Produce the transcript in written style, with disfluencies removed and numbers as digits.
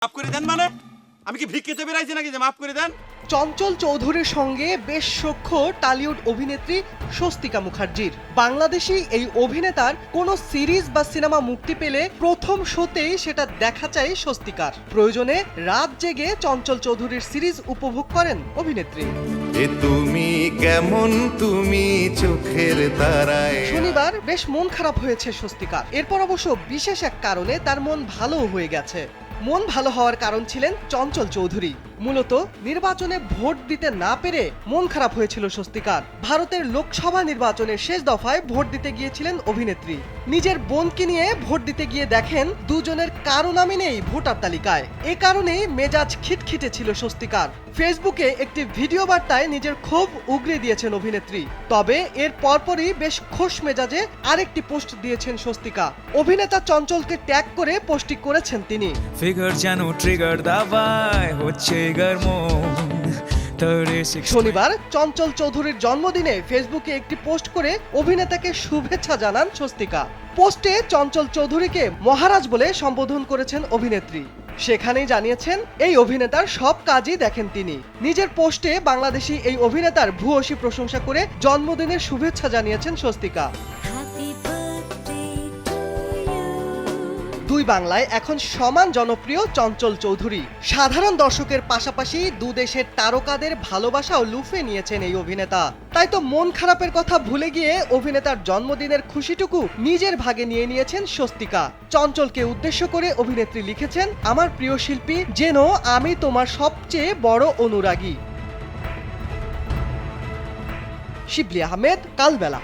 মাফ করে দেন মানে আমি কি ভিক্ষেতে বেরাইছি নাকি যে মাফ করে দেন? চঞ্চল চৌধুরীর সঙ্গে বেশ সখ্য টালিউড অভিনেত্রী স্বস্তিকা মুখার্জির। বাংলাদেশি এই অভিনেতার কোনো সিরিজ বা সিনেমা মুক্তি পেলে প্রথম শোতেই সেটা দেখা চাই স্বস্তিকার। প্রয়োজনে রাত জেগে চঞ্চল চৌধুরীর সিরিজ উপভোগ করেন অভিনেত্রী। তুমি কেমন তুমি চোখের তারায়। শনিবার বেশ মন খারাপ হয়েছে স্বস্তিকার। এরপর অবশ্য বিশেষ এক কারণে তার মন ভালো হয়ে গেছে। মন ভালো হওয়ার কারণ ছিলেন চঞ্চল চৌধুরী। মূলত নির্বাচনে ভোট দিতে না পেরে মন খারাপ হয়েছিল স্বস্তিকার। ভারতের লোকসভা নির্বাচনের শেষ দফায় ভোট দিতে গিয়েছিলেন অভিনেত্রী। নিজের বোনকে নিয়ে ভোট দিতে গিয়ে দেখেন দুজনের কারো নামই নেই ভোটার তালিকায়। এ কারণেই মেজাজ খিটখিটে ছিল স্বস্তিকার। ফেসবুকে একটি ভিডিও বার্তায় নিজের ক্ষোভ উগরে দিয়েছেন অভিনেত্রী। তবে এর পরপরই বেশ খোশ মেজাজে আরেকটি পোস্ট দিয়েছেন স্বস্তিকা। অভিনেতা চঞ্চলকে ট্যাগ করে পোস্টটি করেছেন তিনি। ফিগার যেন ট্রিগার দাবায় হচ্ছে শনিবার চঞ্চল চৌধুরীর জন্মদিনে ফেসবুকে একটি পোস্ট করে অভিনেতাকে শুভেচ্ছা জানান স্বস্তিকা। পোস্টে চঞ্চল চৌধুরীকে মহারাজ বলে সম্বোধন করেছেন অভিনেত্রী। সেখানেই জানিয়েছেন এই অভিনেতার সব কাজই দেখেন তিনি। নিজের পোস্টে বাংলাদেশি এই অভিনেতার ভূয়সী প্রশংসা করে জন্মদিনের শুভেচ্ছা জানিয়েছেন স্বস্তিকা। দুই বাংলায় এখন সমান জনপ্রিয় চঞ্চল চৌধুরী। সাধারণ দর্শকের পাশাপাশি দুদেশের তারকাদের ভালোবাসাও লুফে নিয়েছেন এই অভিনেতা। তাই তো মন খারাপের কথা ভুলে গিয়ে অভিনেতার জন্মদিনের খুশিটুকু নিজের ভাগে নিয়ে নিয়েছেন স্বস্তিকা। চঞ্চলকে উদ্দেশ্য করে অভিনেত্রী লিখেছেন, আমার প্রিয় শিল্পী, যেন আমি তোমার সবচেয়ে বড় অনুরাগী। শিবলি আহমেদ, কালবেলা।